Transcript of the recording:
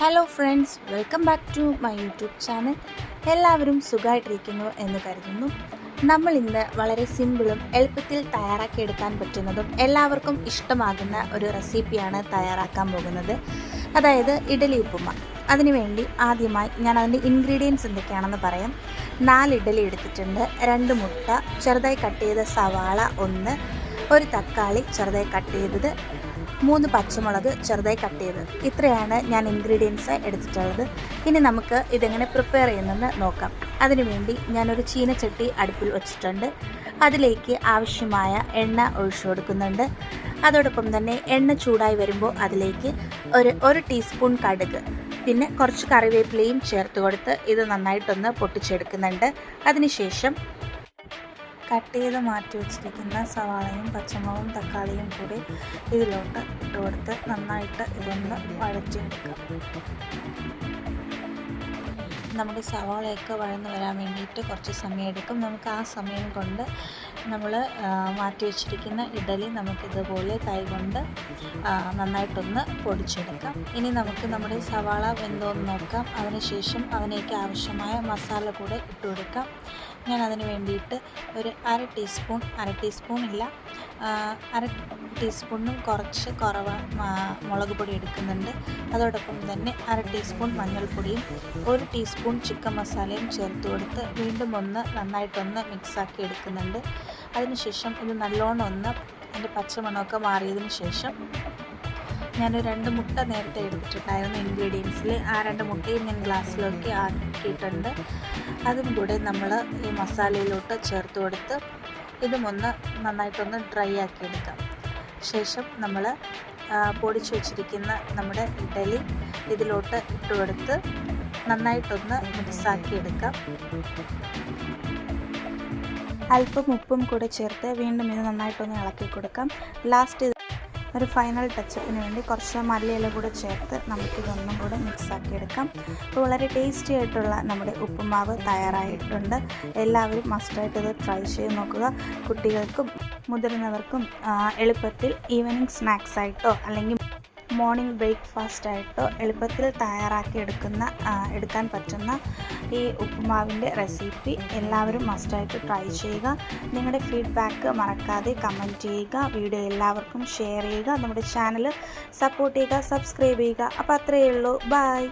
Hello friends, welcome back to my YouTube channel. എല്ലാവരും സുഖമായിട്ടിരിക്കുന്നു എന്ന് കരുതുന്നു. നമ്മൾ ഇന്ന് വളരെ സിമ്പിളും എളുപ്പത്തിൽ തയ്യാറാക്കിയെടുക്കാൻ പറ്റുന്നതും എല്ലാവർക്കും ഇഷ്ടമാകുന്ന ഒരു റെസിപ്പിയാണ് തയ്യാറാക്കാൻ പോകുന്നത്, അതായത് ഇഡലി ഉപ്പുമ. അതിനുവേണ്ടി ആദ്യമായി ഞാൻ അതിൻ്റെ ഇൻഗ്രീഡിയൻസ് എന്തൊക്കെയാണെന്ന് പറയാം. 4 ഇഡലി എടുത്തിട്ടുണ്ട്, 2 മുട്ട, ചെറുതായി കട്ട് ചെയ്ത സവാള 1, ഒരു തക്കാളി ചെറുതായി കട്ട് ചെയ്തത്, 3 പച്ചമുളക് ചെറുതായി കട്ട് ചെയ്തത്. ഇത്രയാണ് ഞാൻ ഇൻഗ്രീഡിയൻസ് എടുത്തിട്ടുള്ളത്. ഇനി നമുക്ക് ഇതെങ്ങനെ പ്രിപ്പയർ ചെയ്യുന്നതെന്ന് നോക്കാം. അതിനുവേണ്ടി ഞാനൊരു ചീനച്ചട്ടി അടുപ്പിൽ വെച്ചിട്ടുണ്ട്. അതിലേക്ക് ആവശ്യമായ എണ്ണ ഒഴിച്ചു കൊടുക്കുന്നുണ്ട്. അതോടൊപ്പം തന്നെ എണ്ണ ചൂടായി വരുമ്പോൾ അതിലേക്ക് ഒരു ടീസ്പൂൺ കടുക്, പിന്നെ കുറച്ച് കറിവേപ്പിലയും ചേർത്ത് കൊടുത്ത് ഇത് നന്നായിട്ടൊന്ന് പൊട്ടിച്ചെടുക്കുന്നുണ്ട്. അതിനുശേഷം കട്ട് ചെയ്ത് മാറ്റി വെച്ചിരിക്കുന്ന സവാളയും പച്ചമുളകും തക്കാളിയും കൂടി ഇതിലോട്ട് ഇട്ട് കൊടുത്ത് നന്നായിട്ട് ഇതൊന്ന് വഴറ്റിയെടുക്കാം. നമ്മുടെ സവാളയൊക്കെ വഴന്ന് വരാൻ വേണ്ടിയിട്ട് കുറച്ച് സമയം എടുക്കും. നമുക്ക് ആ സമയം കൊണ്ട് നമ്മൾ മാറ്റി വെച്ചിരിക്കുന്ന ഇഡലി നമുക്കിതുപോലെ കൈകൊണ്ട് നന്നായിട്ടൊന്ന് പൊടിച്ചെടുക്കാം. ഇനി നമുക്ക് നമ്മുടെ സവാള വെന്തോന്ന് നോക്കാം. അതിനുശേഷം അതിലേക്ക് ആവശ്യമായ മസാല കൂടെ ഇട്ട് കൊടുക്കാം. ഞാൻ അതിന് വേണ്ടിയിട്ട് ഒരു അര ടീസ്പൂണിനും കുറച്ച് കുറവ് മുളക് പൊടി എടുക്കുന്നുണ്ട്. അതോടൊപ്പം തന്നെ അര ടീസ്പൂൺ മഞ്ഞൾപ്പൊടിയും 1 ടീസ്പൂൺ ചിക്കൻ മസാലയും ചേർത്ത് കൊടുത്ത് വീണ്ടും ഒന്ന് നന്നായിട്ടൊന്ന് മിക്സാക്കി എടുക്കുന്നുണ്ട്. അതിനുശേഷം ഇത് നല്ലോണം ഒന്ന് അതിൻ്റെ പച്ചമണമൊക്കെ മാറിയതിന് ശേഷം ഞാനൊരു 2 മുട്ട നേരത്തെ എടുത്തിട്ടുണ്ടായിരുന്നു ഇൻഗ്രീഡിയൻസിൽ. ആ 2 മുട്ടയും ഞാൻ ഗ്ലാസ്സിലേക്ക് ആക്കിയിട്ടുണ്ട്. അതും കൂടെ നമ്മൾ ഈ മസാലയിലോട്ട് ചേർത്ത് കൊടുത്ത് ഇതുമൊന്ന് നന്നായിട്ടൊന്ന് ഡ്രൈ ആക്കി എടുക്കാം. ശേഷം നമ്മൾ പൊടിച്ചു വച്ചിരിക്കുന്ന നമ്മുടെ ഇഡലി ഇതിലോട്ട് ഇട്ട് കൊടുത്ത് നന്നായിട്ടൊന്ന് മിക്സാക്കി എടുക്കാം. അല്പം ഉപ്പും കൂടെ ചേർത്ത് വീണ്ടും ഇത് നന്നായിട്ടൊന്ന് ഇളക്കി കൊടുക്കാം. ലാസ്റ്റ് ഒരു ഫൈനൽ ടച്ചപ്പിന് വേണ്ടി കുറച്ച് മല്ലിയില കൂടെ ചേർത്ത് നമുക്കിതൊന്നും കൂടെ മിക്സാക്കി എടുക്കാം. അപ്പോൾ വളരെ ടേസ്റ്റി ആയിട്ടുള്ള നമ്മുടെ ഉപ്പുമാവ് തയ്യാറായിട്ടുണ്ട്. എല്ലാവരും മസ്റ്റായിട്ട് ഇത് ട്രൈ ചെയ്ത് നോക്കുക. കുട്ടികൾക്കും മുതിർന്നവർക്കും എളുപ്പത്തിൽ ഈവനിങ് സ്നാക്സ് ആയിട്ടോ അല്ലെങ്കിൽ മോർണിംഗ് ബ്രേക്ക്ഫാസ്റ്റ് ആയിട്ടോ എളുപ്പത്തിൽ തയ്യാറാക്കി എടുക്കാൻ പറ്റുന്ന ഈ ഉപ്പുമാവിൻ്റെ റെസിപ്പി എല്ലാവരും മസ്റ്റായിട്ട് ട്രൈ ചെയ്യുക. നിങ്ങളുടെ ഫീഡ്ബാക്ക് മറക്കാതെ കമൻറ്റ് ചെയ്യുക. വീഡിയോ എല്ലാവർക്കും ഷെയർ ചെയ്യുക. നമ്മുടെ ചാനൽ സപ്പോർട്ട് ചെയ്യുക, സബ്സ്ക്രൈബ് ചെയ്യുക. അപ്പോൾ അത്രയേ ഉള്ളൂ. ബൈ.